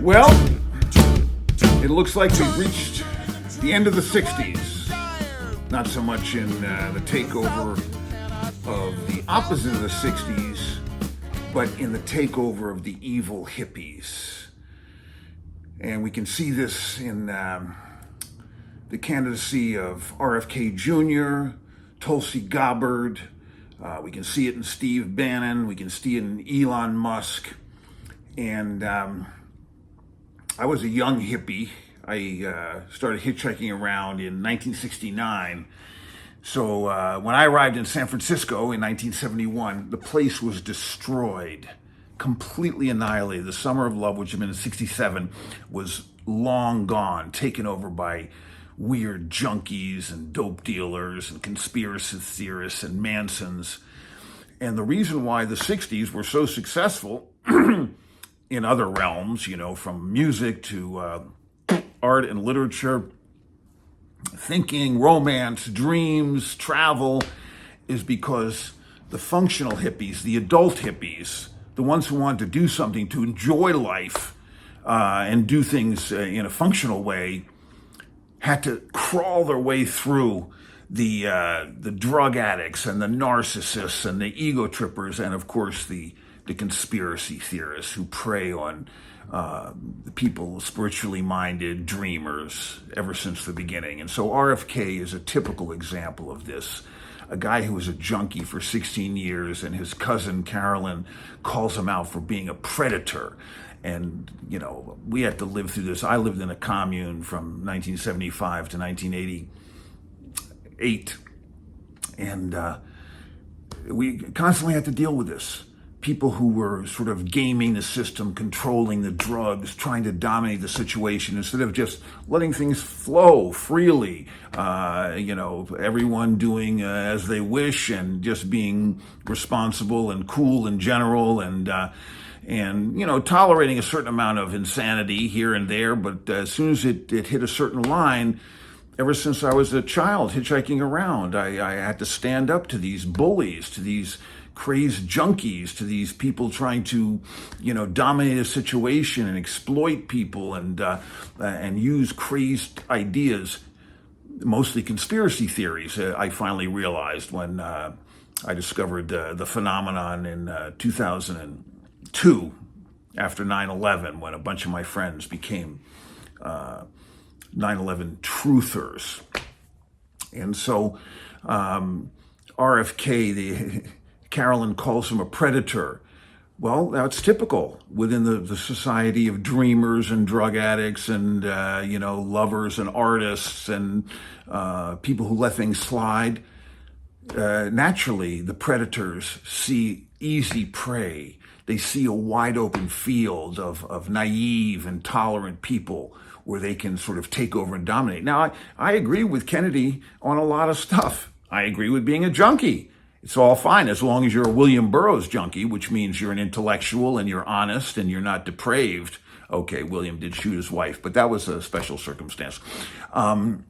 Well, it looks like we've reached the end of the 60s. Not so much in the takeover of the opposite of the 60s, but in the takeover of the evil hippies. And we can see this in the candidacy of RFK Jr., Tulsi Gabbard. We can see it in Steve Bannon. We can see it in Elon Musk. And I was a young hippie. I started hitchhiking around in 1969. So when I arrived in San Francisco in 1971, the place was destroyed, completely annihilated. The Summer of Love, which had been in 67, was long gone, taken over by weird junkies and dope dealers and conspiracy theorists and Mansons. And the reason why the 60s were so successful in other realms, you know, from music to art and literature, thinking, romance, dreams, travel, is because the functional hippies, the adult hippies, the ones who want to do something, to enjoy life and do things in a functional way, had to crawl their way through the drug addicts and the narcissists and the ego trippers and, of course, the conspiracy theorists who prey on the people, spiritually minded dreamers, ever since the beginning. And so RFK is a typical example of this. A guy who was a junkie for 16 years, and his cousin Carolyn calls him out for being a predator. And, you know, we had to live through this. I lived in a commune from 1975 to 1988. And we constantly had to deal with this. People who were sort of gaming the system, controlling the drugs, trying to dominate the situation instead of just letting things flow freely. You know, everyone doing as they wish and just being responsible and cool in general, and you know, tolerating a certain amount of insanity here and there. But as soon as it hit a certain line, ever since I was a child hitchhiking around, I had to stand up to these bullies, to these crazed junkies, to these people trying to, you know, dominate a situation and exploit people and use crazed ideas, mostly conspiracy theories. I finally realized when I discovered the phenomenon in 2002 after 9/11, when a bunch of my friends became 9/11 truthers. And so RFK, Carolyn calls him a predator. Well, that's typical within the society of dreamers and drug addicts and, you know, lovers and artists and people who let things slide. Naturally, the predators see easy prey. They see a wide open field of naive and tolerant people where they can sort of take over and dominate. Now, I agree with Kennedy on a lot of stuff. I agree with being a junkie. It's all fine as long as you're a William Burroughs junkie, which means you're an intellectual and you're honest and you're not depraved. Okay, William did shoot his wife, but that was a special circumstance. You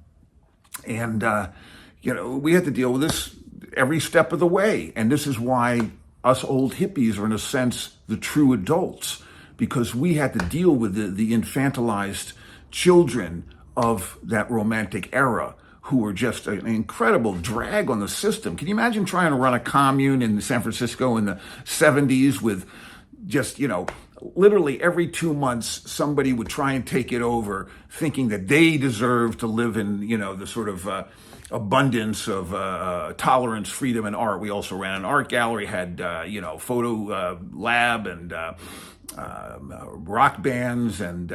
know, we had to deal with this every step of the way. And this is why us old hippies are, in a sense, the true adults, because we had to deal with the infantilized children of that romantic era, who were just an incredible drag on the system. Can you imagine trying to run a commune in San Francisco in the 70s with just, you know, literally every 2 months, somebody would try and take it over, thinking that they deserve to live in, you know, the sort of abundance of tolerance, freedom, and art. We also ran an art gallery, had, you know, photo lab and rock bands and,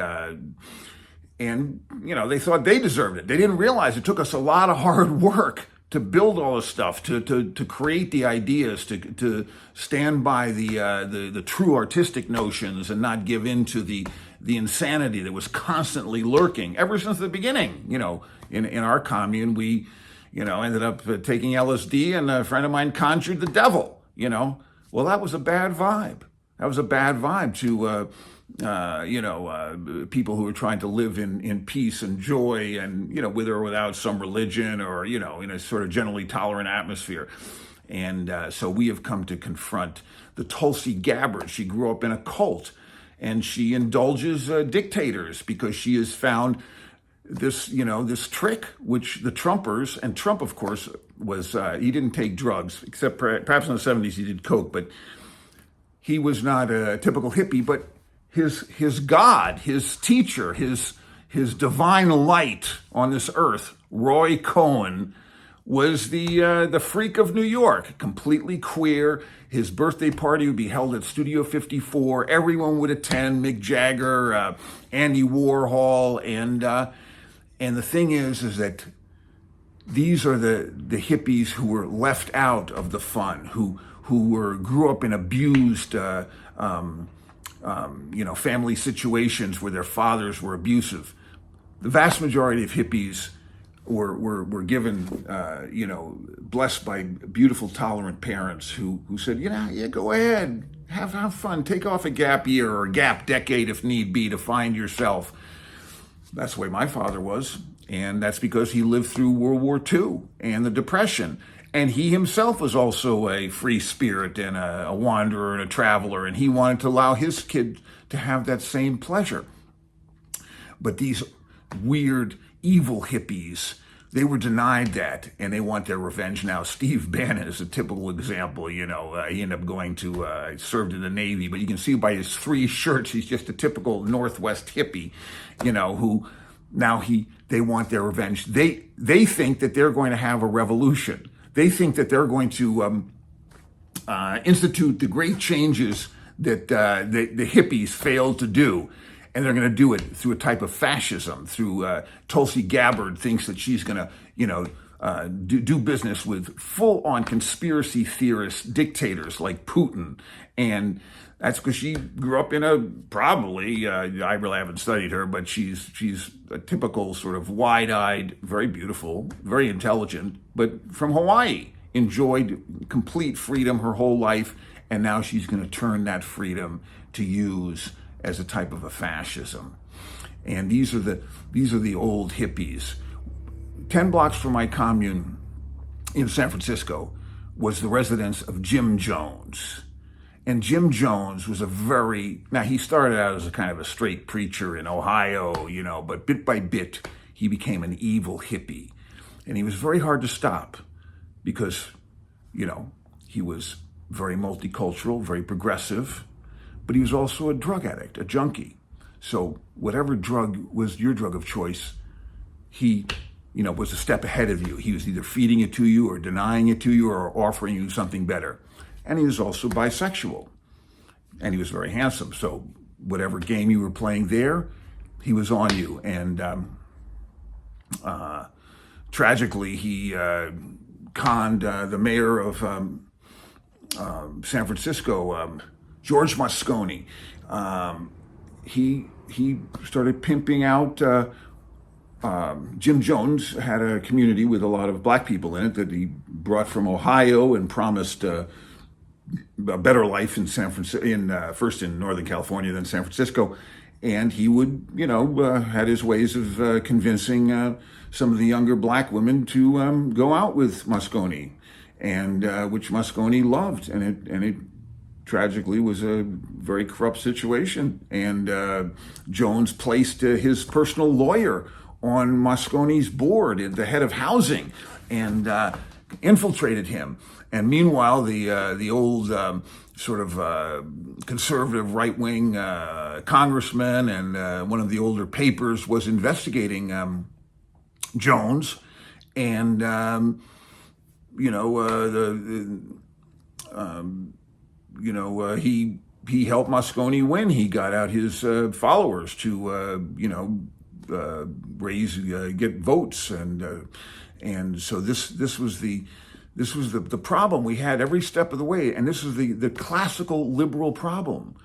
you know, they thought they deserved it. They didn't realize it took us a lot of hard work to build all this stuff, to create the ideas, to stand by the true artistic notions and not give in to the insanity that was constantly lurking ever since the beginning. You know, in our commune, we, you know, ended up taking LSD, and a friend of mine conjured the devil, you know. Well, that was a bad vibe. That was a bad vibe to people who are trying to live in peace and joy and, you know, with or without some religion or, you know, in a sort of generally tolerant atmosphere. And so we have come to confront the Tulsi Gabbard. She grew up in a cult. and she indulges dictators because she has found this, this trick, which the Trumpers, and Trump, of course, was, he didn't take drugs, except perhaps in the 70s he did coke, but he was not a typical hippie, but his God, his teacher, his divine light on this earth, Roy Cohn, was the freak of New York, completely queer. His birthday party would be held at Studio 54. Everyone would attend, Mick Jagger, Andy Warhol, and the thing is that these are the hippies who were left out of the fun, who grew up in abused, family situations where their fathers were abusive. The vast majority of hippies were given, blessed by beautiful, tolerant parents who said, yeah, go ahead, have fun, take off a gap year or a gap decade if need be to find yourself. That's the way my father was, and that's because he lived through World War II and the Depression. And he himself was also a free spirit and a wanderer and a traveler, and he wanted to allow his kid to have that same pleasure. But these weird, evil hippies, they were denied that, and they want their revenge now. Steve Bannon is a typical example. He ended up going to, served in the Navy, but you can see by his 3 shirts, he's just a typical Northwest hippie, who now they want their revenge. They think that they're going to have a revolution. They think that they're going to institute the great changes that the hippies failed to do. And they're going to do it through a type of fascism, through Tulsi Gabbard thinks that she's going to, do business with full-on conspiracy theorist dictators like Putin. And that's because she grew up in probably, I really haven't studied her, but she's a typical sort of wide-eyed, very beautiful, very intelligent, but from Hawaii, enjoyed complete freedom her whole life, and now she's going to turn that freedom to use as a type of a fascism. And these are the old hippies. 10 blocks from my commune in San Francisco was the residence of Jim Jones. And Jim Jones was now he started out as a kind of a straight preacher in Ohio, but bit by bit, he became an evil hippie. And he was very hard to stop because, he was very multicultural, very progressive, but he was also a drug addict, a junkie. So whatever drug was your drug of choice, he, was a step ahead of you. He was either feeding it to you or denying it to you or offering you something better. And he was also bisexual. And he was very handsome. So whatever game you were playing there, he was on you. And tragically, he conned the mayor of San Francisco, George Moscone. He started pimping out. Jim Jones had a community with a lot of black people in it that he brought from Ohio and promised a better life in San Francisco, first in Northern California, then San Francisco. And he would, had his ways of convincing some of the younger black women to go out with Moscone, and which Moscone loved, and it tragically was a very corrupt situation. And Jones placed his personal lawyer on Moscone's board, the head of housing, and infiltrated him. And meanwhile, the old sort of conservative right-wing congressman and one of the older papers was investigating Jones, and he helped Moscone win. He got out his followers to get votes, and so this was the problem we had every step of the way. And this is the classical liberal problem,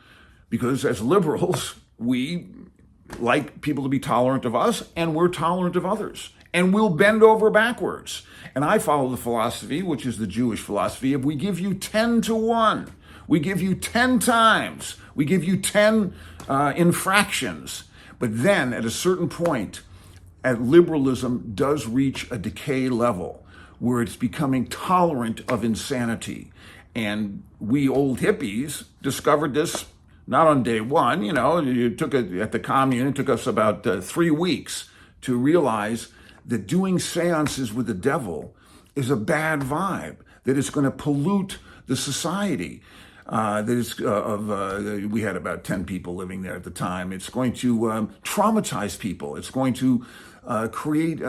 because as liberals, we like people to be tolerant of us, and we're tolerant of others, and we'll bend over backwards. And I follow the philosophy, which is the Jewish philosophy, of we give you 10 to 1. We give you 10 times. We give you 10 infractions. But then at a certain point, liberalism does reach a decay level where it's becoming tolerant of insanity. And we old hippies discovered this not on day one. At the commune, it took us about 3 weeks to realize that doing seances with the devil is a bad vibe, that it's going to pollute the society. We had about 10 people living there at the time. It's going to traumatize people. It's going to create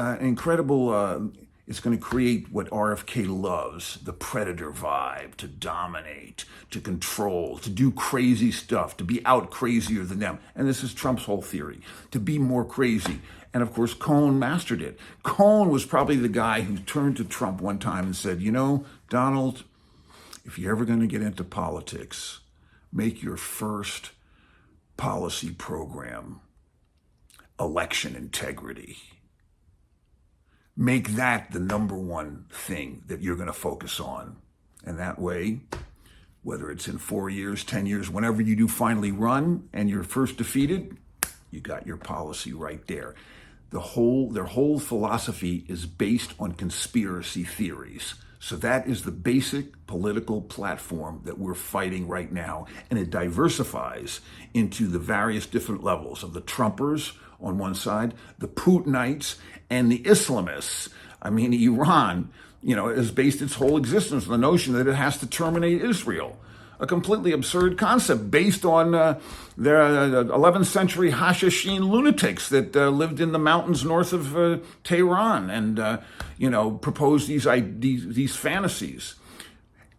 it's going to create what RFK loves, the predator vibe, to dominate, to control, to do crazy stuff, to be out crazier than them. And this is Trump's whole theory, to be more crazy. And of course, Cohn mastered it. Cohn was probably the guy who turned to Trump one time and said, Donald, if you're ever going to get into politics, make your first policy program election integrity. Make that the number one thing that you're going to focus on. And that way, whether it's in 4 years, 10 years, whenever you do finally run and you're first defeated, you got your policy right there. Their whole philosophy is based on conspiracy theories. So that is the basic political platform that we're fighting right now. And it diversifies into the various different levels of the Trumpers on one side, the Putinites, and the Islamists. I mean, Iran, has based its whole existence on the notion that it has to terminate Israel. A completely absurd concept based on their 11th century Hashashin lunatics that lived in the mountains north of Tehran and, proposed these fantasies.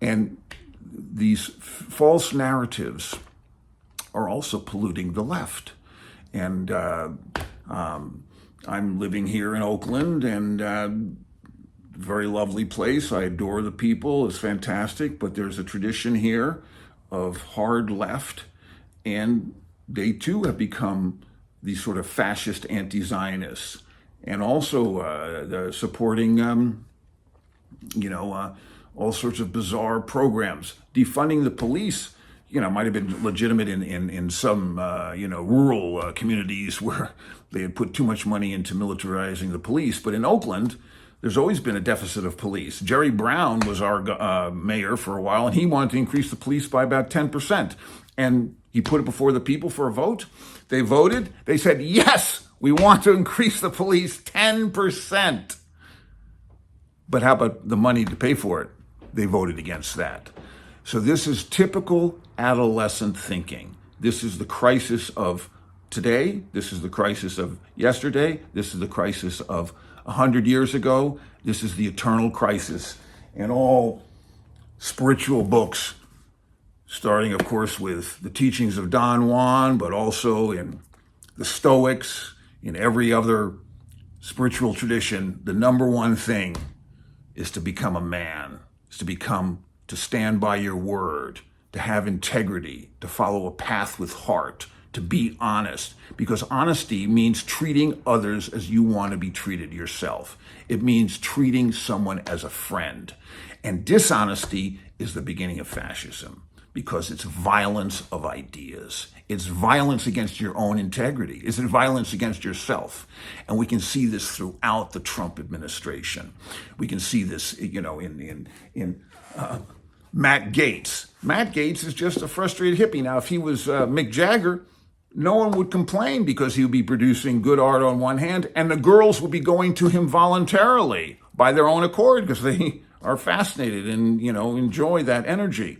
And these false narratives are also polluting the left. And I'm living here in Oakland, and very lovely place. I adore the people. It's fantastic. But there's a tradition here of hard left, and they too have become these sort of fascist anti-Zionists, and also supporting, all sorts of bizarre programs. Defunding the police, might have been legitimate in some, rural communities where they had put too much money into militarizing the police. But in Oakland, there's always been a deficit of police. Jerry Brown was our mayor for a while, and he wanted to increase the police by about 10%. And he put it before the people for a vote. They voted. They said, yes, we want to increase the police 10%. But how about the money to pay for it? They voted against that. So this is typical adolescent thinking. This is the crisis of today. This is the crisis of yesterday. This is the crisis of 100 years ago. This is the eternal crisis. And all spiritual books, starting, of course, with the teachings of Don Juan, but also in the Stoics, in every other spiritual tradition, the number one thing is to become a man, is to stand by your word, to have integrity, to follow a path with heart, to be honest, because honesty means treating others as you want to be treated yourself. It means treating someone as a friend. And dishonesty is the beginning of fascism, because it's violence of ideas. It's violence against your own integrity. It's violence against yourself. And we can see this throughout the Trump administration. We can see this, in Matt Gaetz. Matt Gaetz is just a frustrated hippie. Now, if he was Mick Jagger, no one would complain, because he would be producing good art on one hand, and the girls would be going to him voluntarily by their own accord, because they are fascinated and, enjoy that energy.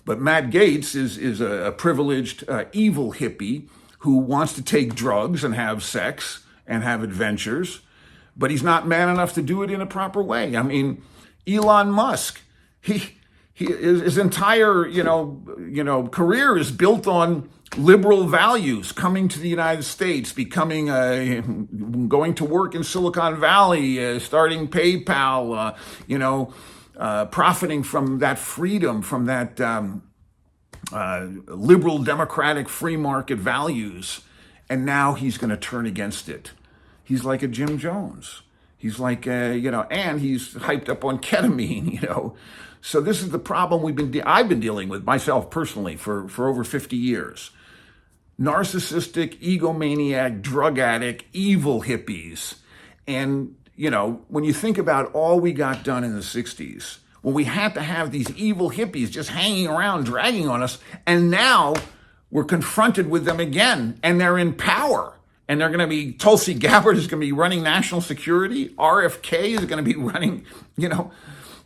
But Matt Gaetz is a privileged, evil hippie who wants to take drugs and have sex and have adventures, but he's not man enough to do it in a proper way. I mean, Elon Musk, his entire, career is built on liberal values, coming to the United States, going to work in Silicon Valley, starting PayPal, profiting from that freedom, from that liberal democratic free market values. And now he's going to turn against it. He's like a Jim Jones. He's like, and he's hyped up on ketamine, So this is the problem I've been dealing with myself personally for over 50 years. Narcissistic, egomaniac, drug addict, evil hippies. And, when you think about all we got done in the 60s, when we had to have these evil hippies just hanging around, dragging on us, and now we're confronted with them again, and they're in power. And they're going to be, Tulsi Gabbard is going to be running national security. RFK is going to be running, the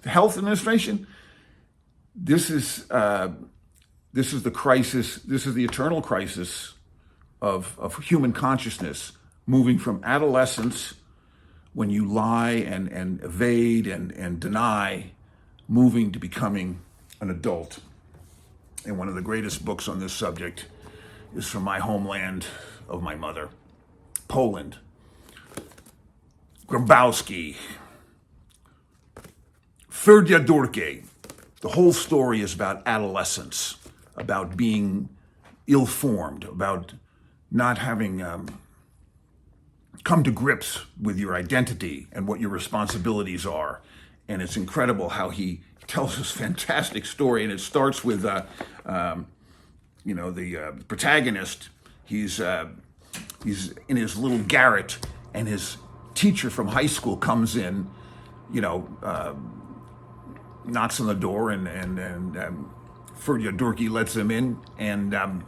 health administration. This is the crisis. This is the eternal crisis of human consciousness, moving from adolescence, when you lie and evade and deny, moving to becoming an adult. And one of the greatest books on this subject is from my homeland of my mother, Poland. Grabowski, Ferdiadurke. The whole story is about adolescence, about being ill-formed, about not having come to grips with your identity and what your responsibilities are. And it's incredible how he tells this fantastic story. And it starts with, the protagonist. He's in his little garret, and his teacher from high school comes in, knocks on the door, and Ferdiadurke lets him in, and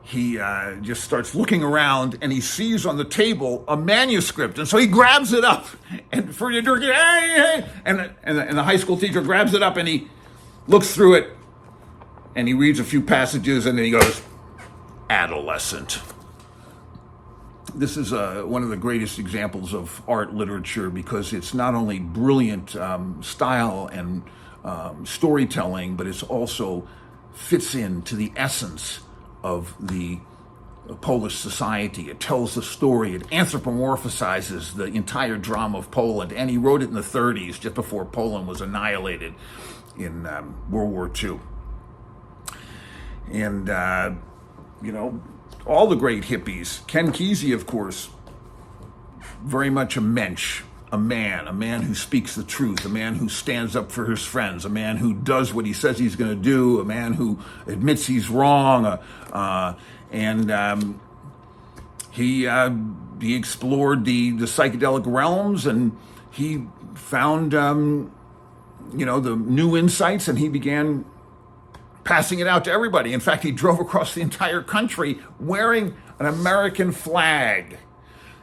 he just starts looking around, and he sees on the table a manuscript, and so he grabs it up, and Ferdiadurke, hey, and the high school teacher grabs it up, and he looks through it, and he reads a few passages, and then he goes, adolescent. This is one of the greatest examples of art literature, because it's not only brilliant style and storytelling, but it's also fits into the essence of the Polish society. It tells the story. It anthropomorphizes the entire drama of Poland. And he wrote it in the 30s, just before Poland was annihilated in World War II. And, all the great hippies. Ken Kesey, of course, very much a mensch, a man who speaks the truth, a man who stands up for his friends, a man who does what he says he's going to do, a man who admits he's wrong, and he explored the psychedelic realms, and he found the new insights, and he began passing it out to everybody. In fact, he drove across the entire country wearing an American flag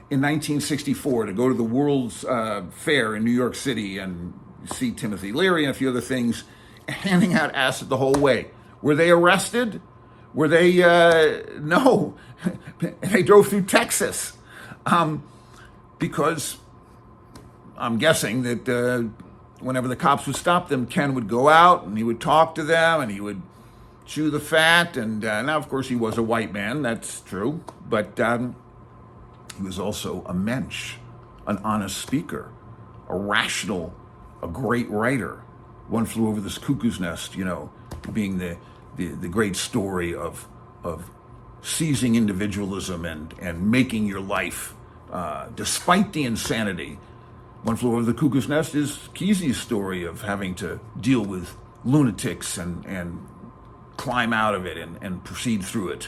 in 1964 to go to the World's Fair in New York City and see Timothy Leary and a few other things, handing out acid the whole way. Were they arrested? Were they? No. They drove through Texas because I'm guessing that whenever the cops would stop them, Ken would go out and he would talk to them and he would chew the fat. And now, of course, he was a white man. That's true. But he was also a mensch, an honest speaker, a rational, a great writer. One Flew Over the Cuckoo's Nest, being the great story of seizing individualism and making your life, despite the insanity. One Flew Over the Cuckoo's Nest is Kesey's story of having to deal with lunatics and climb out of it and proceed through it.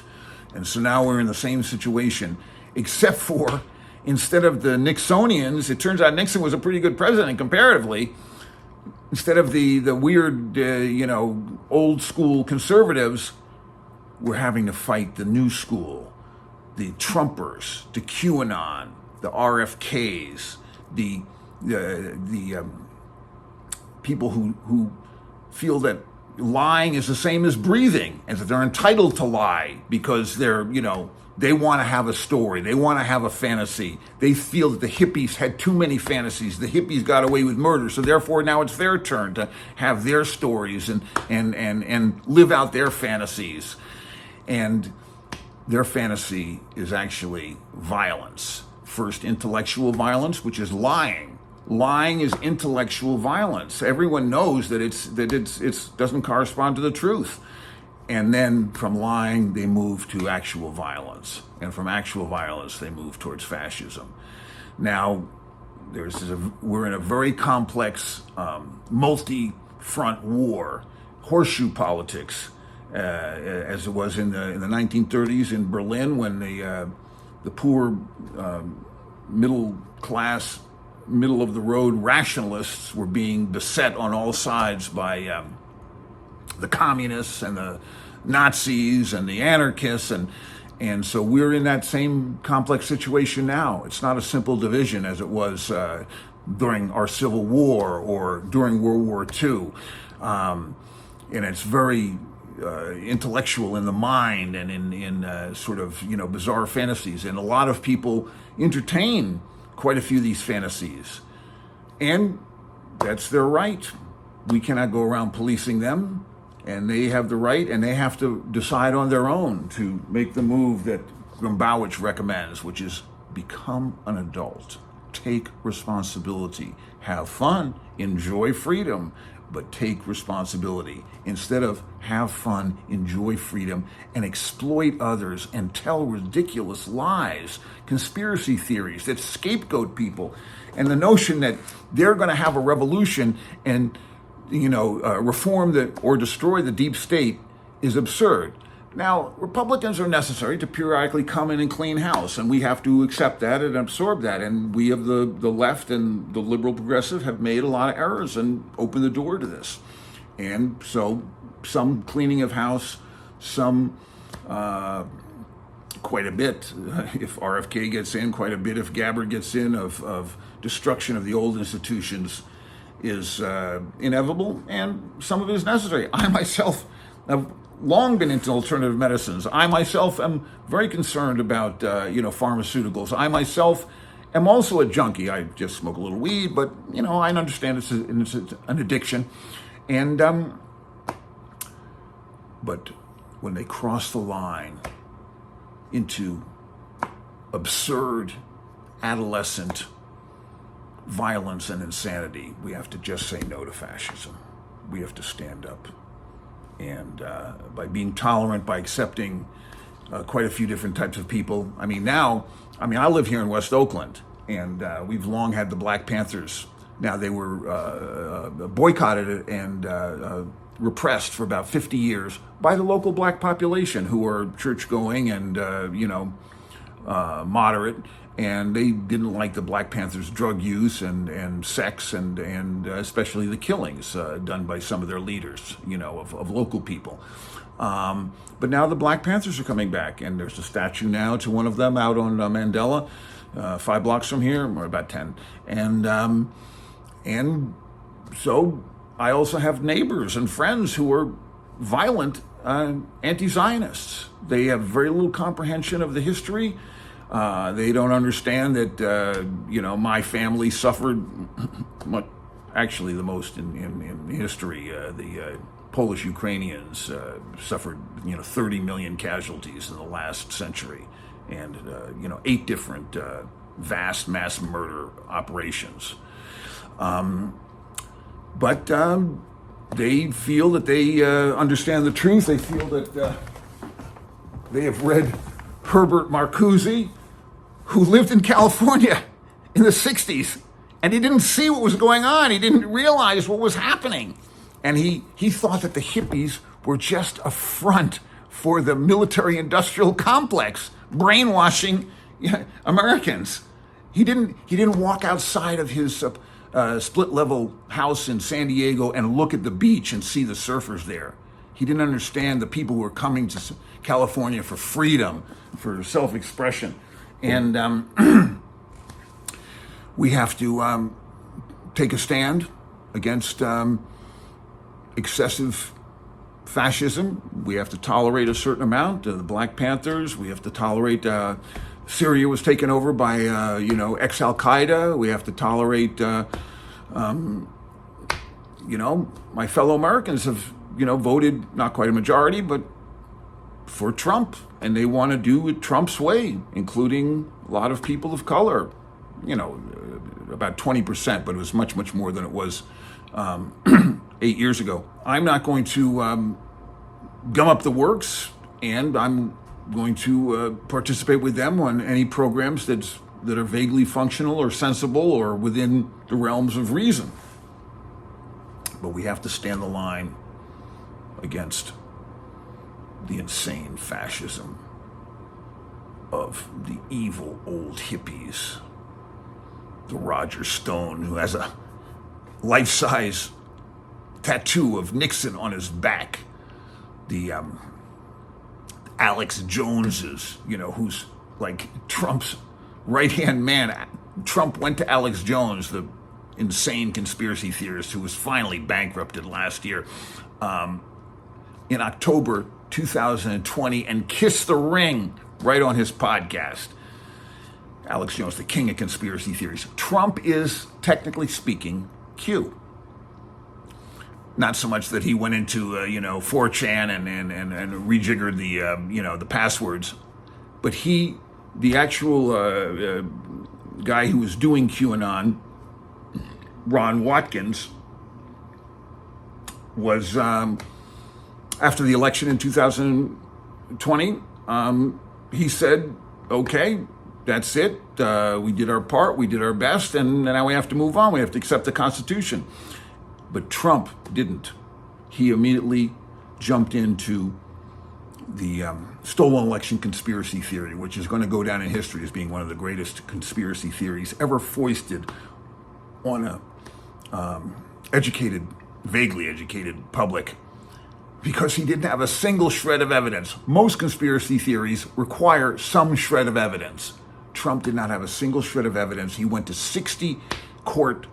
And so now we're in the same situation, except for instead of the Nixonians, it turns out Nixon was a pretty good president comparatively. Instead of the weird, old school conservatives, we're having to fight the new school, the Trumpers, the QAnon, the RFKs, the people who feel that lying is the same as breathing, and that they're entitled to lie because they're, they want to have a story. They want to have a fantasy. They feel that the hippies had too many fantasies. The hippies got away with murder, so therefore now it's their turn to have their stories and live out their fantasies. And their fantasy is actually violence. First, intellectual violence, which is lying. Lying is intellectual violence. Everyone knows that it doesn't correspond to the truth. And then from lying, they move to actual violence. And from actual violence, they move towards fascism. Now, we're in a very complex, multi-front war, horseshoe politics, as it was in the 1930s in Berlin, when the poor middle class, middle of the road rationalists were being beset on all sides by the communists and Nazis and the anarchists, and so we're in that same complex situation now. It's not a simple division as it was during our Civil War or during World War II. And it's very intellectual in the mind and in sort of, bizarre fantasies. And a lot of people entertain quite a few of these fantasies. And that's their right. We cannot go around policing them. And they have the right, and they have to decide on their own to make the move that Grumbauich recommends, which is become an adult. Take responsibility. Have fun. Enjoy freedom. But take responsibility. Instead of have fun, enjoy freedom, and exploit others and tell ridiculous lies, conspiracy theories that scapegoat people, and the notion that they're going to have a revolution and reform or destroy the deep state is absurd. Now, Republicans are necessary to periodically come in and clean house, and we have to accept that and absorb that. And we of the left and the liberal progressive have made a lot of errors and opened the door to this. And so some cleaning of house, some quite a bit, if RFK gets in, quite a bit if Gabbard gets in, of destruction of the old institutions is inevitable, and some of it is necessary. I myself have long been into alternative medicines. I myself am very concerned about pharmaceuticals. I myself am also a junkie. I just smoke a little weed, but I understand it's an addiction. And but when they cross the line into absurd adolescent violence and insanity, we have to just say no to fascism. We have to stand up. And by being tolerant, by accepting quite a few different types of people. I live here in West Oakland, and we've long had the Black Panthers. Now, they were boycotted and repressed for about 50 years by the local black population, who are church-going and, moderate. And they didn't like the Black Panthers' drug use and sex and especially the killings done by some of their leaders, of local people. But now the Black Panthers are coming back, and there's a statue now to one of them out on Mandela, 5 blocks from here, or about 10. And so I also have neighbors and friends who are violent anti-Zionists. They have very little comprehension of the history. They don't understand that, my family suffered actually the most in history. The Polish-Ukrainians suffered, 30 million casualties in the last century, and, 8 different vast mass murder operations. But they feel that they understand the truth. They feel that they have read Herbert Marcuse, who lived in California in the 60s, and he didn't see what was going on. He didn't realize what was happening. And he thought that the hippies were just a front for the military-industrial complex, brainwashing Americans. He didn't walk outside of his split-level house in San Diego and look at the beach and see the surfers there. He didn't understand the people who were coming to California for freedom, for self-expression. And we have to take a stand against excessive fascism. We have to tolerate a certain amount. The Black Panthers. We have to tolerate Syria was taken over by ex-al-Qaeda. We have to tolerate my fellow Americans have voted not quite a majority, but for Trump, and they want to do it Trump's way, including a lot of people of color. About 20%, but it was much, much more than it was 8 years ago. I'm not going to gum up the works, and I'm going to participate with them on any programs that are vaguely functional or sensible or within the realms of reason. But we have to stand the line against the insane fascism of the evil old hippies. The Roger Stone, who has a life-size tattoo of Nixon on his back. The Alex Joneses, who's like Trump's right-hand man. Trump went to Alex Jones, the insane conspiracy theorist who was finally bankrupted last year, in October 2020, and kissed the ring right on his podcast. Alex Jones, the king of conspiracy theories. Trump is, technically speaking, Q. Not so much that he went into 4chan and rejiggered the passwords, but the actual guy who was doing QAnon, Ron Watkins, was after the election in 2020. He said, "Okay, that's it. We did our part. We did our best, and now we have to move on. We have to accept the Constitution." But Trump didn't. He immediately jumped into the stolen election conspiracy theory, which is going to go down in history as being one of the greatest conspiracy theories ever foisted on a vaguely educated public, because he didn't have a single shred of evidence. Most conspiracy theories require some shred of evidence. Trump did not have a single shred of evidence. He went to 60 court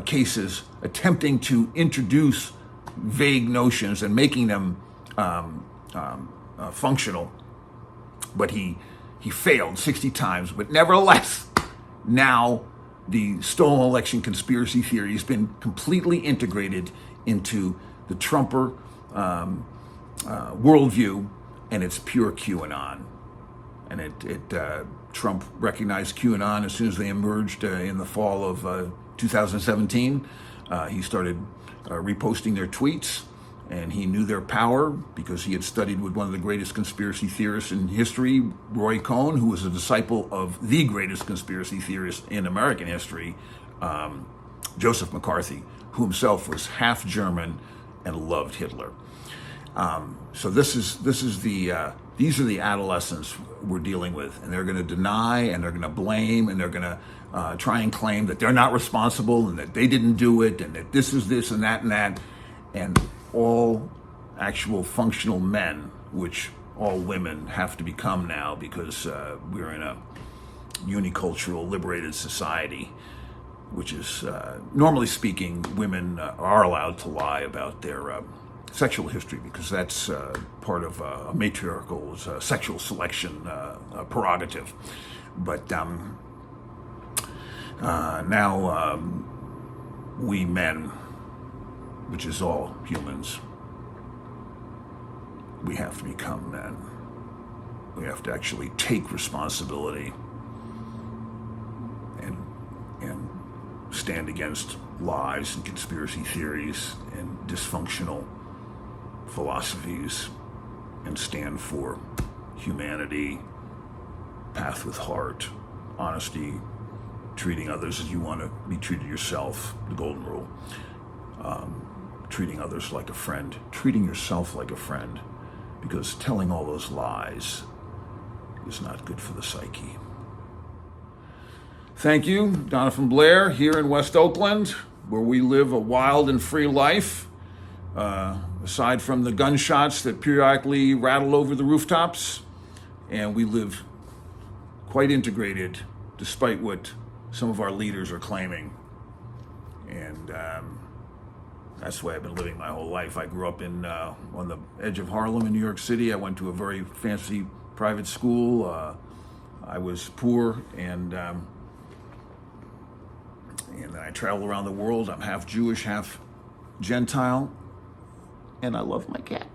cases attempting to introduce vague notions and making them functional, but he failed 60 times. But nevertheless, now the stolen election conspiracy theory has been completely integrated into the Trumper worldview, and it's pure QAnon. And Trump recognized QAnon as soon as they emerged in the fall of 2017. He started reposting their tweets, and he knew their power because he had studied with one of the greatest conspiracy theorists in history, Roy Cohn, who was a disciple of the greatest conspiracy theorist in American history, Joseph McCarthy, who himself was half German and loved Hitler. So these are the adolescents we're dealing with, and they're going to deny, and they're going to blame, and they're going to try and claim that they're not responsible and that they didn't do it, and that this is this and that and that, and all actual functional men, which all women have to become now because we're in a unicultural, liberated society, which is, normally speaking, women are allowed to lie about their sexual history, because that's part of a matriarchal sexual selection prerogative. But now we men, which is all humans, we have to become men. We have to actually take responsibility and stand against lies and conspiracy theories and dysfunctional philosophies, and stand for humanity, path with heart, honesty, treating others as you want to be treated yourself, the golden rule, treating others like a friend, treating yourself like a friend, because telling all those lies is not good for the psyche. Thank you, Jonathan Blair, here in West Oakland, where we live a wild and free life. Aside from the gunshots that periodically rattle over the rooftops, and we live quite integrated, despite what some of our leaders are claiming. And that's the way I've been living my whole life. I grew up on the edge of Harlem in New York City. I went to a very fancy private school. I was poor, and I traveled around the world. I'm half Jewish, half Gentile. And I love my cat.